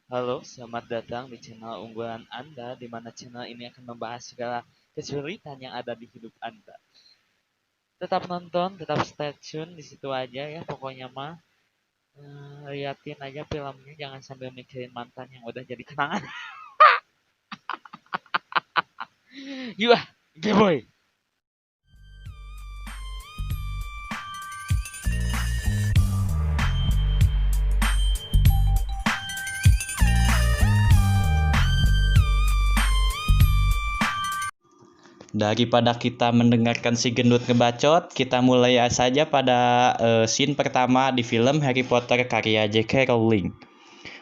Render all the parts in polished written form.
Halo, selamat datang di channel unggulan Anda, di mana channel ini akan membahas segala kesulitan yang ada di hidup Anda. Tetap nonton, tetap stay tune di situ aja ya, pokoknya mah liatin aja filmnya, jangan sambil mikirin mantan yang udah jadi kenangan. Yuk, game boy. Daripada kita mendengarkan si gendut ngebacot, kita mulai saja pada scene pertama di film Harry Potter karya J.K. Rowling.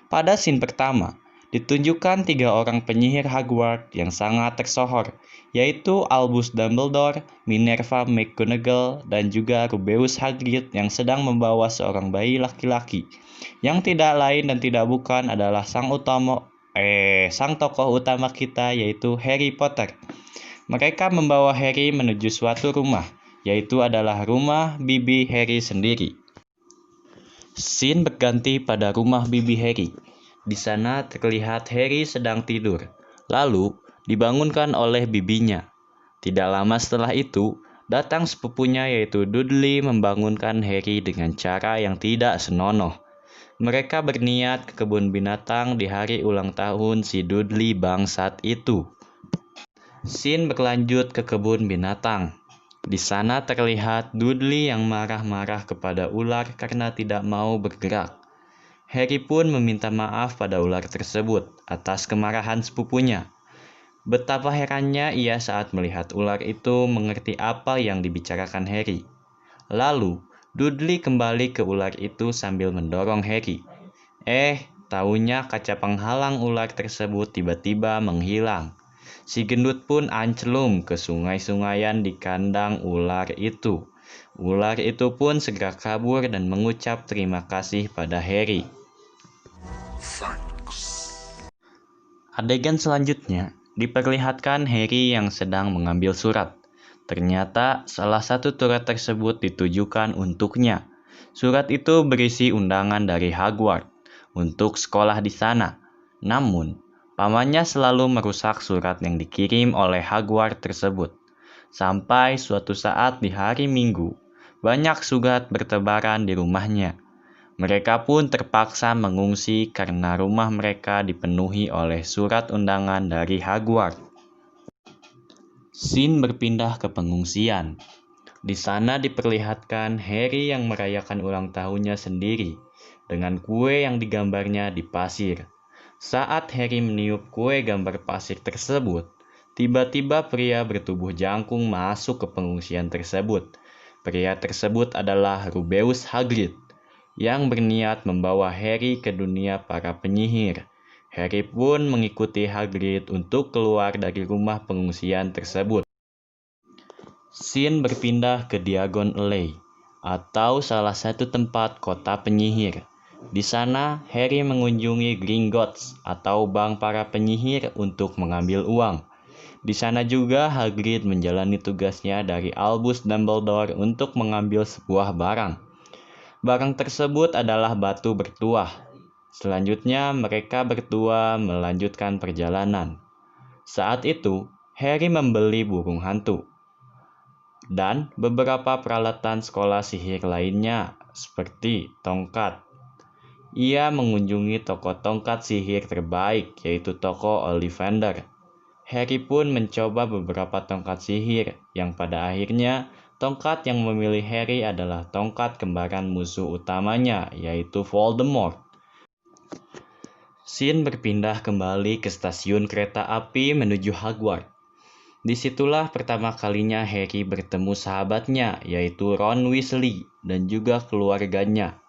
Pada scene pertama, ditunjukkan 3 orang penyihir Hogwarts yang sangat tersohor, yaitu Albus Dumbledore, Minerva McGonagall, dan juga Rubeus Hagrid yang sedang membawa seorang bayi laki-laki, yang tidak lain dan tidak bukan adalah sang tokoh utama kita, yaitu Harry Potter. Mereka membawa Harry menuju suatu rumah, yaitu adalah rumah bibi Harry sendiri. Scene berganti pada rumah bibi Harry. Di sana terlihat Harry sedang tidur, lalu dibangunkan oleh bibinya. Tidak lama setelah itu, datang sepupunya yaitu Dudley membangunkan Harry dengan cara yang tidak senonoh. Mereka berniat ke kebun binatang di hari ulang tahun si Dudley bangsat itu. Scene berlanjut ke kebun binatang. Di sana terlihat Dudley yang marah-marah kepada ular karena tidak mau bergerak. Harry pun meminta maaf pada ular tersebut atas kemarahan sepupunya. Betapa herannya ia saat melihat ular itu mengerti apa yang dibicarakan Harry. Lalu, Dudley kembali ke ular itu sambil mendorong Harry. Taunya kaca penghalang ular tersebut tiba-tiba menghilang. Si gendut pun ancelum ke sungai-sungayan di kandang ular itu. Ular itu pun segera kabur dan mengucap terima kasih pada Harry. Adegan selanjutnya diperlihatkan Harry yang sedang mengambil surat. Ternyata salah satu surat tersebut ditujukan untuknya. Surat itu berisi undangan dari Hogwarts untuk sekolah di sana. Namun, pamannya selalu merusak surat yang dikirim oleh Hogwarts tersebut. Sampai suatu saat di hari Minggu, banyak surat bertebaran di rumahnya. Mereka pun terpaksa mengungsi karena rumah mereka dipenuhi oleh surat undangan dari Hogwarts. Scene berpindah ke pengungsian. Di sana diperlihatkan Harry yang merayakan ulang tahunnya sendiri dengan kue yang digambarnya di pasir. Saat Harry meniup kue gambar pasir tersebut, tiba-tiba pria bertubuh jangkung masuk ke pengungsian tersebut. Pria tersebut adalah Rubeus Hagrid yang berniat membawa Harry ke dunia para penyihir. Harry pun mengikuti Hagrid untuk keluar dari rumah pengungsian tersebut. Scene berpindah ke Diagon Alley, atau salah satu tempat kota penyihir. Di sana, Harry mengunjungi Gringotts atau bank para penyihir untuk mengambil uang. Di sana juga Hagrid menjalani tugasnya dari Albus Dumbledore untuk mengambil sebuah barang. Barang tersebut adalah batu bertuah. Selanjutnya, mereka berdua melanjutkan perjalanan. Saat itu, Harry membeli burung hantu dan beberapa peralatan sekolah sihir lainnya, seperti tongkat. Ia mengunjungi toko tongkat sihir terbaik, yaitu toko Ollivander. Harry pun mencoba beberapa tongkat sihir, yang pada akhirnya tongkat yang memilih Harry adalah tongkat kembaran musuh utamanya, yaitu Voldemort. Scene berpindah kembali ke stasiun kereta api menuju Hogwarts. Disitulah pertama kalinya Harry bertemu sahabatnya, yaitu Ron Weasley dan juga keluarganya.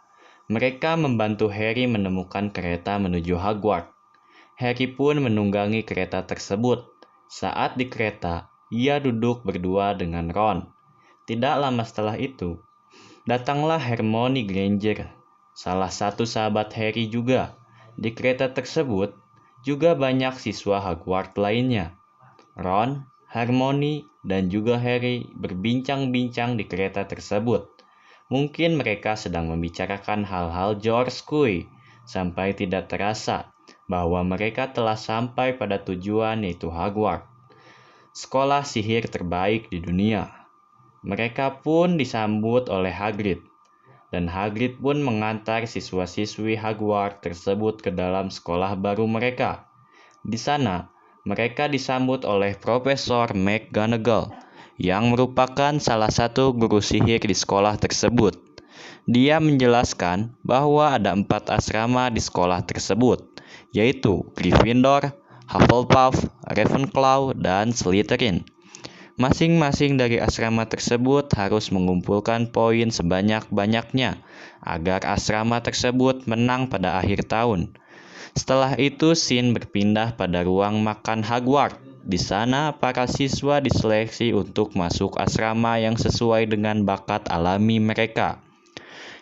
Mereka membantu Harry menemukan kereta menuju Hogwarts. Harry pun menunggangi kereta tersebut. Saat di kereta, ia duduk berdua dengan Ron. Tidak lama setelah itu, datanglah Hermione Granger, salah satu sahabat Harry juga. Di kereta tersebut, juga banyak siswa Hogwarts lainnya. Ron, Hermione, dan juga Harry berbincang-bincang di kereta tersebut. Mungkin mereka sedang membicarakan hal-hal George Kuy. sampai tidak terasa bahwa mereka telah sampai pada tujuan yaitu Hogwarts, sekolah sihir terbaik di dunia. Mereka pun disambut oleh Hagrid, dan Hagrid pun mengantar siswa-siswi Hogwarts tersebut ke dalam sekolah baru mereka. Di sana, mereka disambut oleh Profesor McGonagall, yang merupakan salah satu guru sihir di sekolah tersebut. Dia menjelaskan bahwa ada 4 asrama di sekolah tersebut, yaitu Gryffindor, Hufflepuff, Ravenclaw, dan Slytherin. Masing-masing dari asrama tersebut harus mengumpulkan poin sebanyak-banyaknya agar asrama tersebut menang pada akhir tahun. Setelah itu, scene berpindah pada ruang makan Hogwarts. Di sana, para siswa diseleksi untuk masuk asrama yang sesuai dengan bakat alami mereka.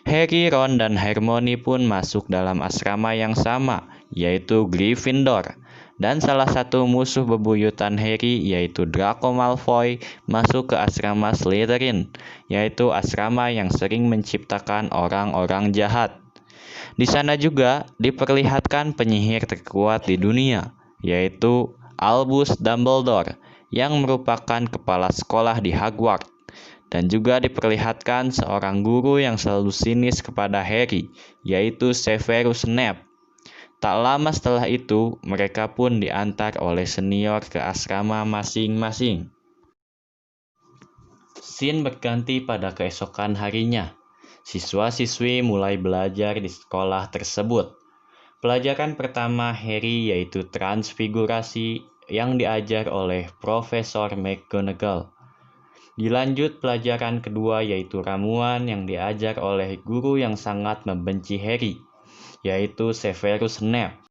Harry, Ron, dan Hermione pun masuk dalam asrama yang sama, yaitu Gryffindor. Dan salah satu musuh bebuyutan Harry, yaitu Draco Malfoy, masuk ke asrama Slytherin, yaitu asrama yang sering menciptakan orang-orang jahat. Di sana juga diperlihatkan penyihir terkuat di dunia, yaitu Albus Dumbledore, yang merupakan kepala sekolah di Hogwarts. Dan juga diperlihatkan seorang guru yang selalu sinis kepada Harry, yaitu Severus Snape. Tak lama setelah itu, mereka pun diantar oleh senior ke asrama masing-masing. Scene berganti pada keesokan harinya. Siswa-siswi mulai belajar di sekolah tersebut. Pelajaran pertama Harry yaitu transfigurasi yang diajar oleh Profesor McGonagall. Dilanjut pelajaran kedua yaitu ramuan yang diajar oleh guru yang sangat membenci Harry, yaitu Severus Snape.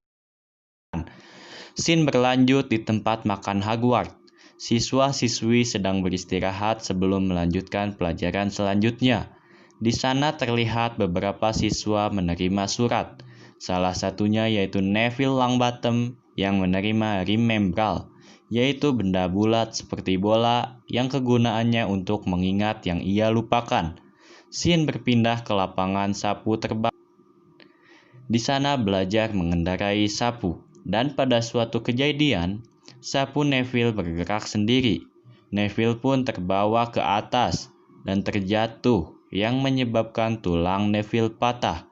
Scene berlanjut di tempat makan Hogwarts. Siswa-siswi sedang beristirahat sebelum melanjutkan pelajaran selanjutnya. Di sana terlihat beberapa siswa menerima surat. Salah satunya yaitu Neville Longbottom yang menerima Remembral, yaitu benda bulat seperti bola yang kegunaannya untuk mengingat yang ia lupakan. Scene berpindah ke lapangan sapu terbang. Di sana belajar mengendarai sapu, dan pada suatu kejadian, sapu Neville bergerak sendiri. Neville pun terbawa ke atas dan terjatuh yang menyebabkan tulang Neville patah.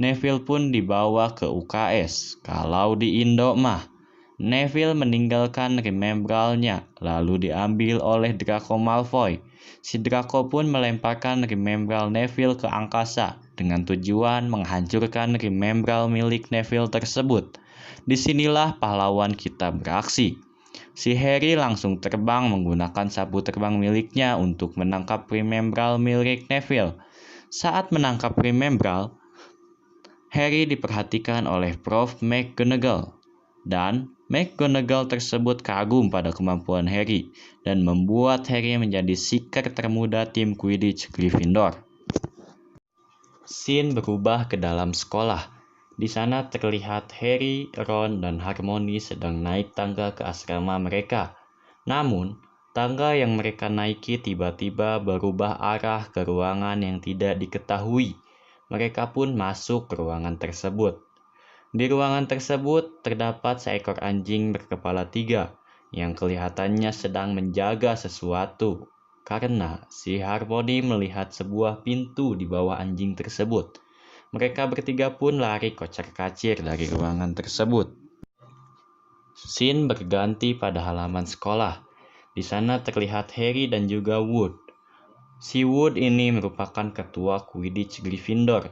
Neville pun dibawa ke UKS. Kalau di Indo mah, Neville meninggalkan Remembralnya, lalu diambil oleh Draco Malfoy. Si Draco pun melemparkan Remembral Neville ke angkasa dengan tujuan menghancurkan Remembral milik Neville tersebut. Disinilah pahlawan kita beraksi. Si Harry langsung terbang menggunakan sapu terbang miliknya untuk menangkap Remembral milik Neville. Saat menangkap Remembral, Harry diperhatikan oleh Prof. McGonagall. Dan McGonagall tersebut kagum pada kemampuan Harry dan membuat Harry menjadi seeker termuda tim Quidditch Gryffindor. Scene berubah ke dalam sekolah. Di sana terlihat Harry, Ron, dan Hermione sedang naik tangga ke asrama mereka. Namun, tangga yang mereka naiki tiba-tiba berubah arah ke ruangan yang tidak diketahui. Mereka pun masuk ke ruangan tersebut. Di ruangan tersebut terdapat seekor anjing berkepala 3 yang kelihatannya sedang menjaga sesuatu. Karena si Hermione melihat sebuah pintu di bawah anjing tersebut. Mereka bertiga pun lari kocar-kacir dari ruangan tersebut. Scene berganti pada halaman sekolah. Di sana terlihat Harry dan juga Wood. Si Wood ini merupakan ketua Quidditch Gryffindor.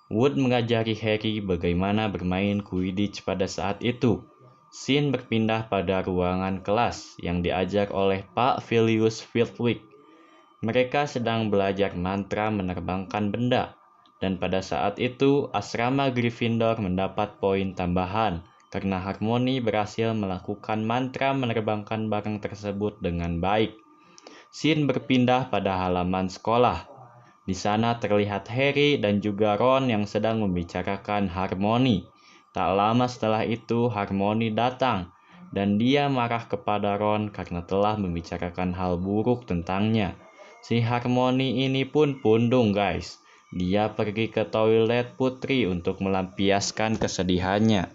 Wood mengajari Harry bagaimana bermain Quidditch pada saat itu. Scene berpindah pada ruangan kelas yang diajar oleh Pak Filius Flitwick. Mereka sedang belajar mantra menerbangkan benda. Dan pada saat itu, asrama Gryffindor mendapat poin tambahan karena Hermione berhasil melakukan mantra menerbangkan barang tersebut dengan baik. Scene berpindah pada halaman sekolah. Di sana terlihat Harry dan juga Ron yang sedang membicarakan Hermione. Tak lama setelah itu Hermione datang dan dia marah kepada Ron karena telah membicarakan hal buruk tentangnya. Si Hermione ini pun pundung guys. Dia pergi ke toilet Putri untuk melampiaskan kesedihannya.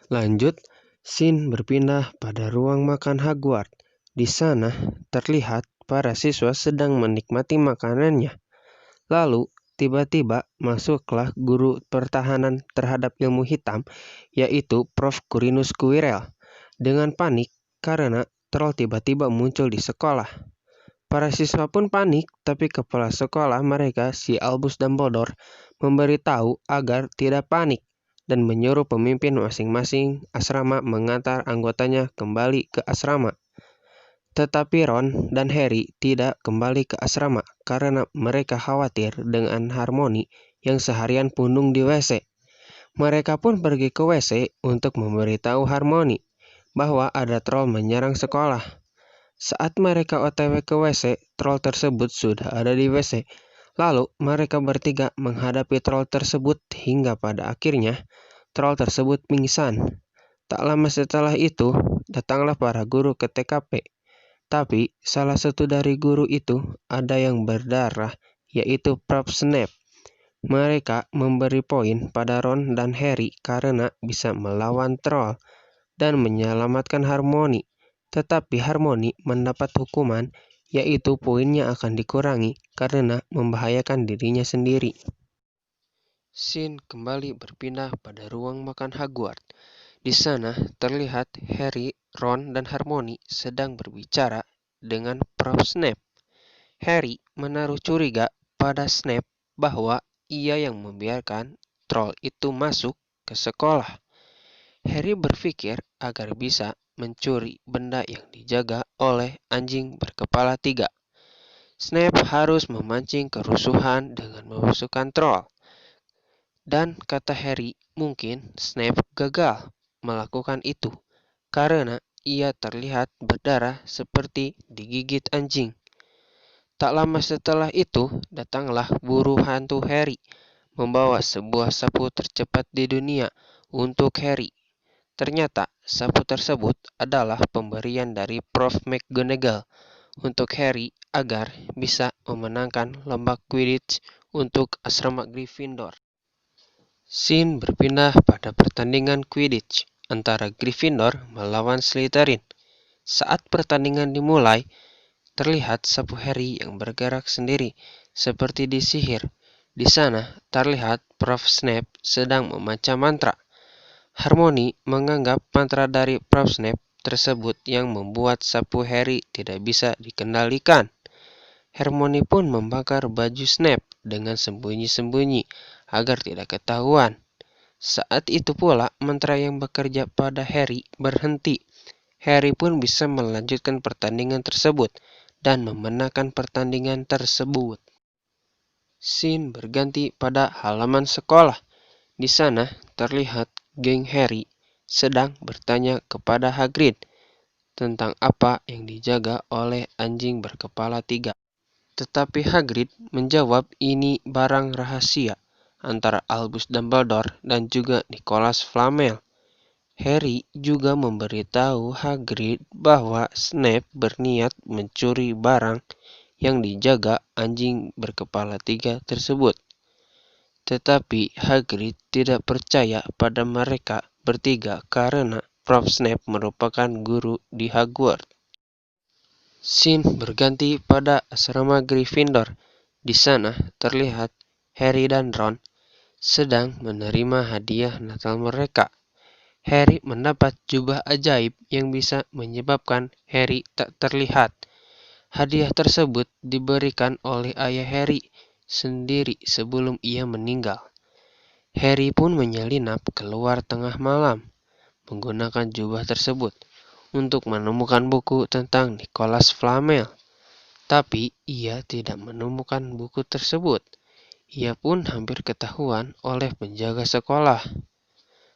Lanjut, scene berpindah pada ruang makan Hogwarts. Di sana terlihat para siswa sedang menikmati makanannya. Lalu, tiba-tiba masuklah guru pertahanan terhadap ilmu hitam, yaitu Prof. Quirinus Quirrell, dengan panik karena troll tiba-tiba muncul di sekolah. Para siswa pun panik, tapi kepala sekolah mereka, si Albus Dumbledore, memberitahu agar tidak panik dan menyuruh pemimpin masing-masing asrama mengantar anggotanya kembali ke asrama. Tetapi Ron dan Harry tidak kembali ke asrama karena mereka khawatir dengan Hermione yang seharian punung di WC. Mereka pun pergi ke WC untuk memberitahu Hermione bahwa ada troll menyerang sekolah. Saat mereka OTW ke WC, troll tersebut sudah ada di WC. Lalu mereka bertiga menghadapi troll tersebut hingga pada akhirnya troll tersebut pingsan. Tak lama setelah itu, datanglah para guru ke TKP. Tapi salah satu dari guru itu ada yang berdarah, yaitu Prof. Snape. Mereka memberi poin pada Ron dan Harry karena bisa melawan troll dan menyelamatkan Hermione. Tetapi Hermione mendapat hukuman, yaitu poinnya akan dikurangi karena membahayakan dirinya sendiri. Scene kembali berpindah pada ruang makan Hogwarts. Di sana terlihat Harry, Ron, dan Hermione sedang berbicara dengan Prof. Snape. Harry menaruh curiga pada Snape bahwa ia yang membiarkan troll itu masuk ke sekolah. Harry berpikir agar bisa mencuri benda yang dijaga oleh anjing berkepala 3. Snape harus memancing kerusuhan dengan memasukkan troll. Dan kata Harry, mungkin Snape gagal melakukan itu karena ia terlihat berdarah seperti digigit anjing. Tak lama setelah itu, datanglah buru hantu Harry membawa sebuah sapu tercepat di dunia untuk Harry. Ternyata sapu tersebut adalah pemberian dari Prof. McGonagall untuk Harry agar bisa memenangkan lomba Quidditch untuk asrama Gryffindor. Scene berpindah pada pertandingan Quidditch antara Gryffindor melawan Slytherin. Saat pertandingan dimulai, terlihat sapu Harry yang bergerak sendiri seperti disihir. Di sana terlihat Prof. Snape sedang membaca mantra. Hermione menganggap mantra dari Prof. Snape tersebut yang membuat sapu Harry tidak bisa dikendalikan. Hermione pun membakar baju Snape dengan sembunyi-sembunyi agar tidak ketahuan. Saat itu pula mantra yang bekerja pada Harry berhenti. Harry pun bisa melanjutkan pertandingan tersebut dan memenangkan pertandingan tersebut. Scene berganti pada halaman sekolah. Di sana terlihat geng Harry sedang bertanya kepada Hagrid tentang apa yang dijaga oleh anjing berkepala 3. Tetapi Hagrid menjawab ini barang rahasia antara Albus Dumbledore dan juga Nicholas Flamel. Harry juga memberitahu Hagrid bahwa Snape berniat mencuri barang yang dijaga anjing berkepala 3 tersebut. Tetapi Hagrid tidak percaya pada mereka bertiga karena Prof. Snape merupakan guru di Hogwarts. Scene berganti pada asrama Gryffindor. Di sana terlihat Harry dan Ron sedang menerima hadiah Natal mereka. Harry mendapat jubah ajaib yang bisa menyebabkan Harry tak terlihat. Hadiah tersebut diberikan oleh ayah Harry sendiri sebelum ia meninggal. Harry pun menyelinap keluar tengah malam menggunakan jubah tersebut untuk menemukan buku tentang Nicholas Flamel. Tapi ia tidak menemukan buku tersebut. Ia pun hampir ketahuan oleh penjaga sekolah.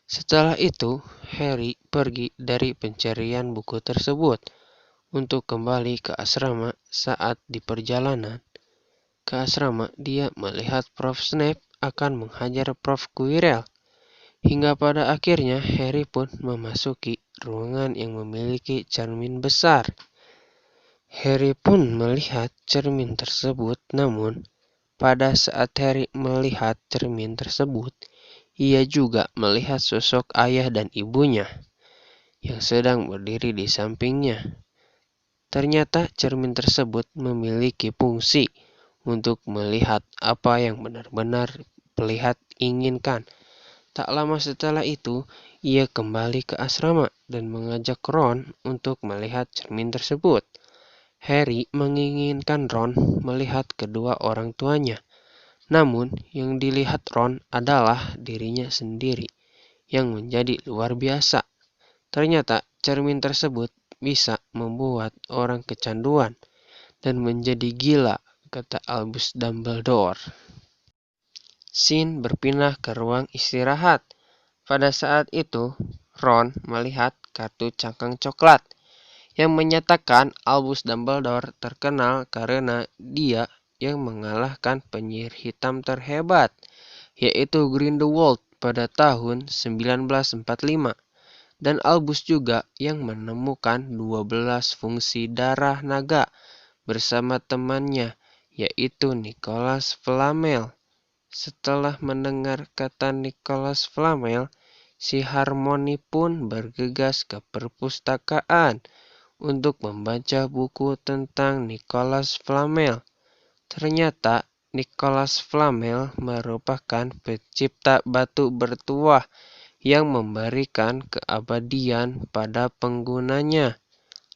Setelah itu, Harry pergi dari pencarian buku tersebut untuk kembali ke asrama. Saat di perjalanan ke asrama, dia melihat Prof. Snape akan menghajar Prof. Quirrell. Hingga pada akhirnya Harry pun memasuki ruangan yang memiliki cermin besar. Harry pun melihat cermin tersebut, namun Pada saat Harry melihat cermin tersebut, ia juga melihat sosok ayah dan ibunya yang sedang berdiri di sampingnya. Ternyata cermin tersebut memiliki fungsi untuk melihat apa yang benar-benar pelihat inginkan. Tak lama setelah itu, ia kembali ke asrama dan mengajak Ron untuk melihat cermin tersebut. Harry menginginkan Ron melihat kedua orang tuanya. Namun, yang dilihat Ron adalah dirinya sendiri yang menjadi luar biasa. Ternyata cermin tersebut bisa membuat orang kecanduan dan menjadi gila, kata Albus Dumbledore. Scene berpindah ke ruang istirahat. Pada saat itu, Ron melihat kartu cangkang coklat yang menyatakan Albus Dumbledore terkenal karena dia yang mengalahkan penyihir hitam terhebat, yaitu Grindelwald pada tahun 1945. Dan Albus juga yang menemukan 12 fungsi darah naga bersama temannya, yaitu Nicholas Flamel. Setelah mendengar kata Nicholas Flamel, si Harmony pun bergegas ke perpustakaan untuk membaca buku tentang Nicholas Flamel. Ternyata Nicholas Flamel merupakan pencipta batu bertuah yang memberikan keabadian pada penggunanya.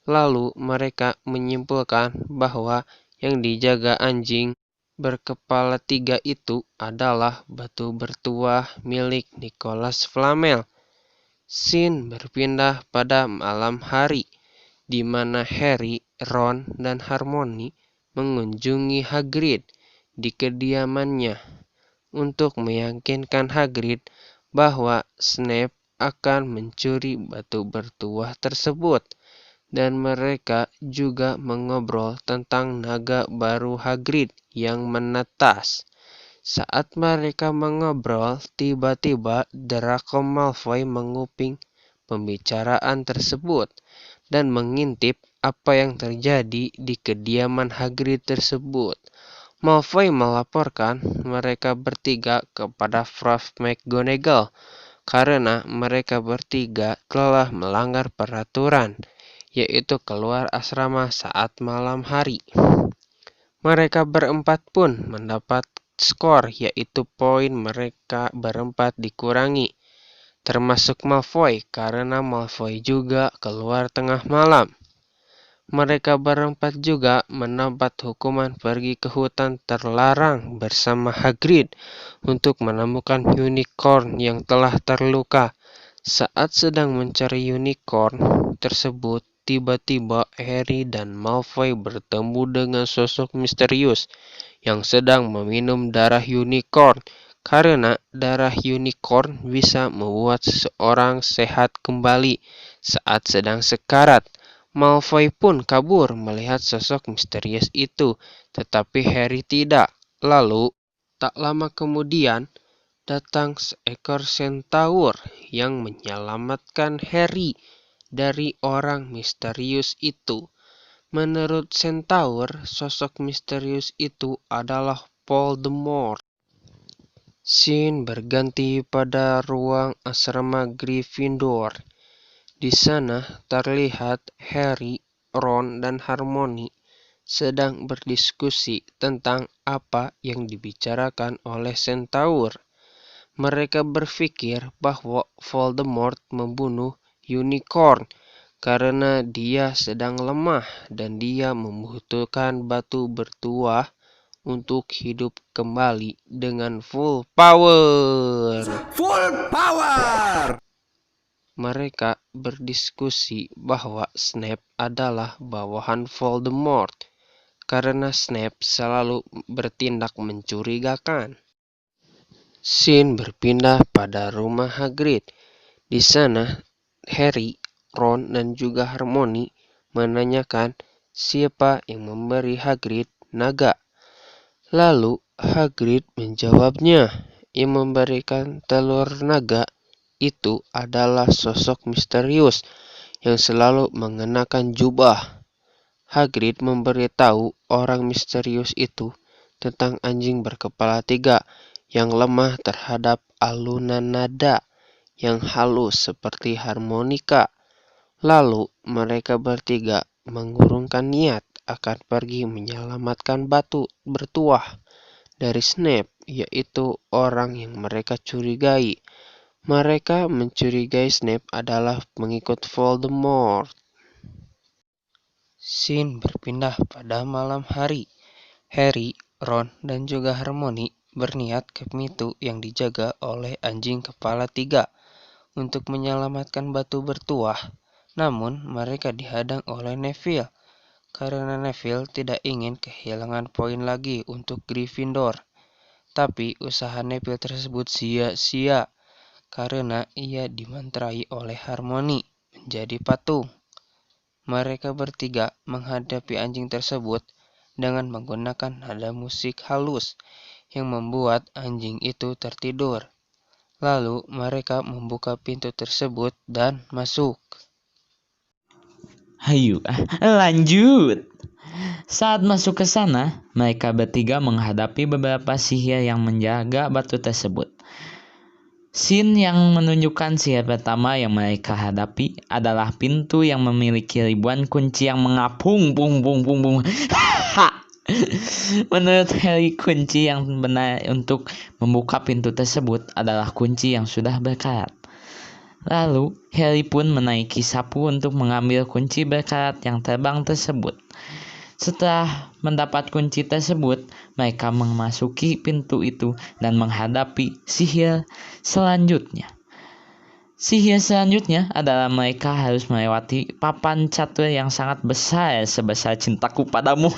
Lalu mereka menyimpulkan bahwa yang dijaga anjing berkepala 3 itu adalah batu bertuah milik Nicholas Flamel. Scene berpindah pada malam hari, di mana Harry, Ron, dan Hermione mengunjungi Hagrid di kediamannya untuk meyakinkan Hagrid bahwa Snape akan mencuri batu bertuah tersebut. Dan mereka juga mengobrol tentang naga baru Hagrid yang menetas. Saat mereka mengobrol, tiba-tiba Draco Malfoy menguping pembicaraan tersebut dan mengintip apa yang terjadi di kediaman Hagrid tersebut. Malfoy melaporkan mereka bertiga kepada Prof. McGonagall karena mereka bertiga telah melanggar peraturan, yaitu keluar asrama saat malam hari. Mereka berempat pun mendapat skor, yaitu poin mereka berempat dikurangi, termasuk Malfoy karena Malfoy juga keluar tengah malam. Mereka berempat juga mendapat hukuman pergi ke hutan terlarang bersama Hagrid untuk menemukan unicorn yang telah terluka. Saat sedang mencari unicorn tersebut, tiba-tiba Harry dan Malfoy bertemu dengan sosok misterius yang sedang meminum darah unicorn, karena darah unicorn bisa membuat seseorang sehat kembali saat sedang sekarat. Malfoy pun kabur melihat sosok misterius itu, tetapi Harry tidak. Lalu, tak lama kemudian, datang seekor centaur yang menyelamatkan Harry dari orang misterius itu. Menurut centaur, sosok misterius itu adalah Voldemort. Scene berganti pada ruang asrama Gryffindor. Di sana terlihat Harry, Ron, dan Hermione sedang berdiskusi tentang apa yang dibicarakan oleh centaur. Mereka berpikir bahwa Voldemort membunuh unicorn karena dia sedang lemah dan dia membutuhkan batu bertuah untuk hidup kembali dengan full power. Mereka berdiskusi bahwa Snape adalah bawahan Voldemort karena Snape selalu bertindak mencurigakan. Scene berpindah pada rumah Hagrid. Di sana, Harry, Ron, dan juga Hermione menanyakan siapa yang memberi Hagrid naga. Lalu Hagrid menjawabnya, yang memberikan telur naga itu adalah sosok misterius yang selalu mengenakan jubah. Hagrid memberitahu orang misterius itu tentang anjing berkepala 3 yang lemah terhadap alunan nada yang halus seperti harmonika. Lalu mereka bertiga mengurungkan niat akan pergi menyelamatkan batu bertuah dari Snape, yaitu orang yang mereka curigai. Mereka mencurigai Snape adalah pengikut Voldemort. Scene berpindah pada malam hari. Harry, Ron, dan juga Hermione berniat ke pintu yang dijaga oleh anjing kepala 3 untuk menyelamatkan batu bertuah. Namun, mereka dihadang oleh Neville, karena Neville tidak ingin kehilangan poin lagi untuk Gryffindor. Tapi usaha Neville tersebut sia-sia, karena ia dimantrai oleh Hermione menjadi patung. Mereka bertiga menghadapi anjing tersebut dengan menggunakan nada musik halus yang membuat anjing itu tertidur. Lalu mereka membuka pintu tersebut dan masuk. Hayu, lanjut. Saat masuk ke sana, mereka bertiga menghadapi beberapa sihir yang menjaga batu tersebut. Scene yang menunjukkan sihir pertama yang mereka hadapi adalah pintu yang memiliki ribuan kunci yang mengapung. Menurut Harry, kunci yang benar untuk membuka pintu tersebut adalah kunci yang sudah berkarat. Lalu, Harry pun menaiki sapu untuk mengambil kunci berkarat yang terbang tersebut. Setelah mendapat kunci tersebut, mereka memasuki pintu itu dan menghadapi sihir selanjutnya. Sihir selanjutnya adalah mereka harus melewati papan catur yang sangat besar sebesar cintaku padamu.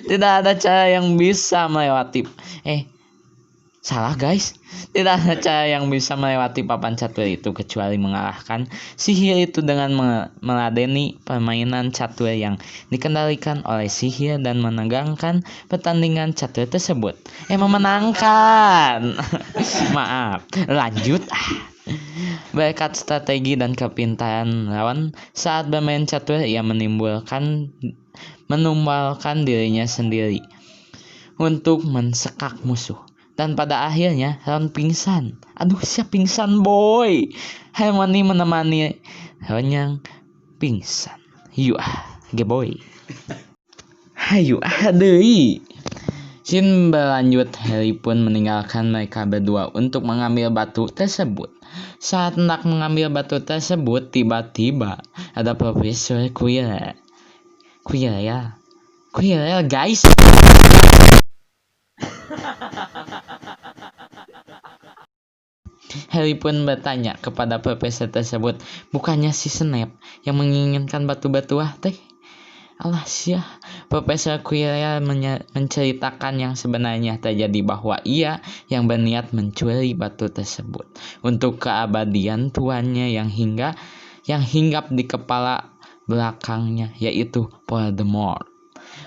Tidak ada cara yang bisa melewati. Salah guys. Tidak ada cara yang bisa melewati papan catur itu kecuali mengalahkan sihir itu dengan meladeni permainan catur yang dikendalikan oleh sihir dan menegangkan pertandingan catur tersebut. Memenangkan. Maaf, lanjut. Berkat strategi dan kepintaran lawan saat bermain catur, ia menumbalkan dirinya sendiri untuk mensekak musuh. Dan pada akhirnya Ron pingsan. Aduh, siap pingsan boy. Hermione menemani Ron yang pingsan. Boy. Hayu deui. Scene berlanjut, Harry pun meninggalkan mereka berdua untuk mengambil batu tersebut. Saat hendak mengambil batu tersebut, tiba-tiba ada Profesor Quirrell. Quirrell guys. Harry pun bertanya kepada profesor tersebut, bukannya si Snape yang menginginkan batu bertuah teh? Alah sia. Profesor Quirrell menceritakan yang sebenarnya terjadi, bahwa ia yang berniat mencuri batu tersebut untuk keabadian tuannya yang hinggap di kepala belakangnya, yaitu Voldemort.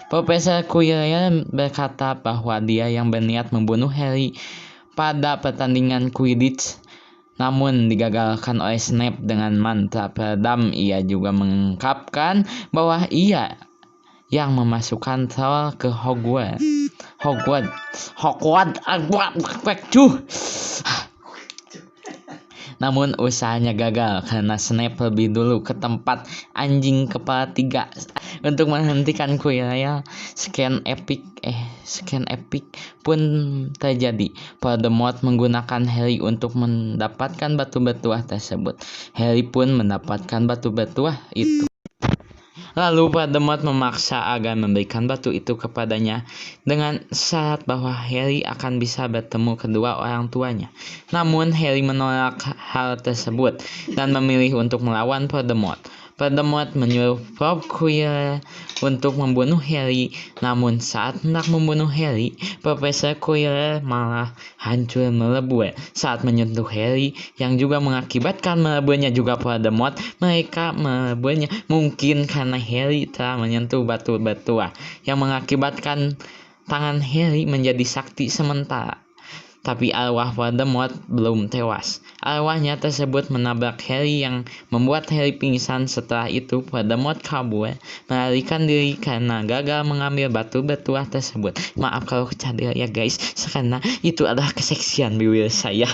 Profesor Quirrell berkata bahwa dia yang berniat membunuh Harry pada pertandingan Quidditch, namun digagalkan oleh Snape dengan mantra peredam. Ia juga mengungkapkan bahwa ia yang memasukkan Troll ke Hogwarts. Namun usahanya gagal karena Snape lebih dulu ke tempat anjing kepala 3 untuk menghentikan Quirrell. Scan epic pun terjadi. Voldemort menggunakan Harry untuk mendapatkan batu bertuah tersebut. Harry pun mendapatkan batu bertuah itu. Lalu Voldemort memaksa agar memberikan batu itu kepadanya dengan syarat bahwa Harry akan bisa bertemu kedua orang tuanya. Namun Harry menolak hal tersebut dan memilih untuk melawan Voldemort. Voldemort menyuruh Prof. Quirrell untuk membunuh Harry, namun saat hendak membunuh Harry, Profesor Quirrell malah hancur melebur saat menyentuh Harry, yang juga mengakibatkan meleburnya juga Voldemort. Mereka meleburnya mungkin karena Harry telah menyentuh batu bertuah yang mengakibatkan tangan Harry menjadi sakti sementara. Tapi arwah Voldemort belum tewas. Arwahnya tersebut menabrak Harry yang membuat Harry pingsan. Setelah itu Voldemort kabur melarikan diri karena gagal mengambil batu bertuah tersebut. Maaf kalau kecadil ya guys, karena itu adalah keseksian bibir saya.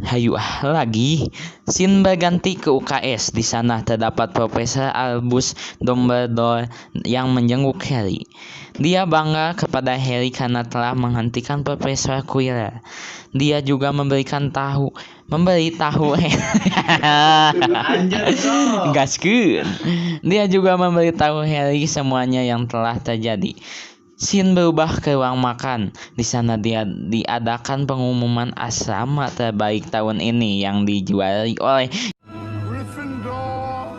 Hayu lagi. Scene berganti ke UKS. Di sana terdapat Profesor Albus Dumbledore yang menjenguk Harry. Dia bangga kepada Harry karena telah menghentikan Profesor Quirrell. Dia juga memberi tahu Gaskeun. Dia juga memberitahu Harry semuanya yang telah terjadi. Scene berubah ke ruang makan. Di sana dia diadakan pengumuman asrama terbaik tahun ini yang dijuari oleh Gryffindor.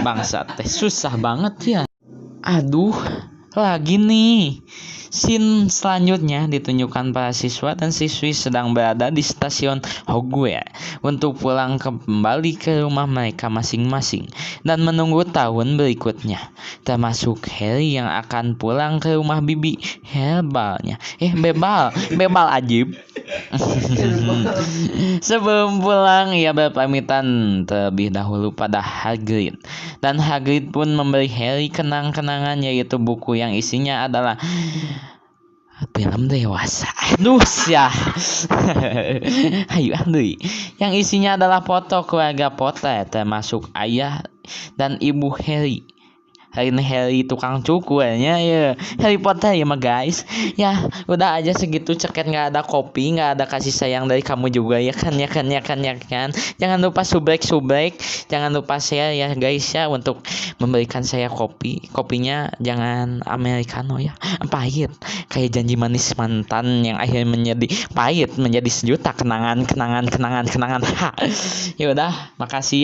Bangsat teh susah banget ya. Aduh, lagi nih. Scene selanjutnya ditunjukkan para siswa dan siswi sedang berada di stasiun Hogwarts untuk pulang kembali ke rumah mereka masing-masing dan menunggu tahun berikutnya, termasuk Harry yang akan pulang ke rumah bibi herbalnya. Bebal ajib. Sebelum pulang, ia berpamitan terlebih dahulu pada Hagrid, dan Hagrid pun memberi Harry kenang-kenangan, yaitu buku yang isinya adalah film dewasa. Aduh ya. Ayo deui. Yang isinya adalah foto keluarga Potter termasuk ayah dan ibu Harry. Harry tukang cukurnya ya. Harry Potter ya mah guys. Ya udah aja segitu, ceket nggak ada kopi, nggak ada kasih sayang dari kamu juga ya kan. Jangan lupa subrek, jangan lupa share ya guys ya untuk memberikan saya kopinya jangan americano ya, pahit kayak janji manis mantan yang akhirnya menjadi pahit menjadi sejuta kenangan. Ya udah, makasih ya.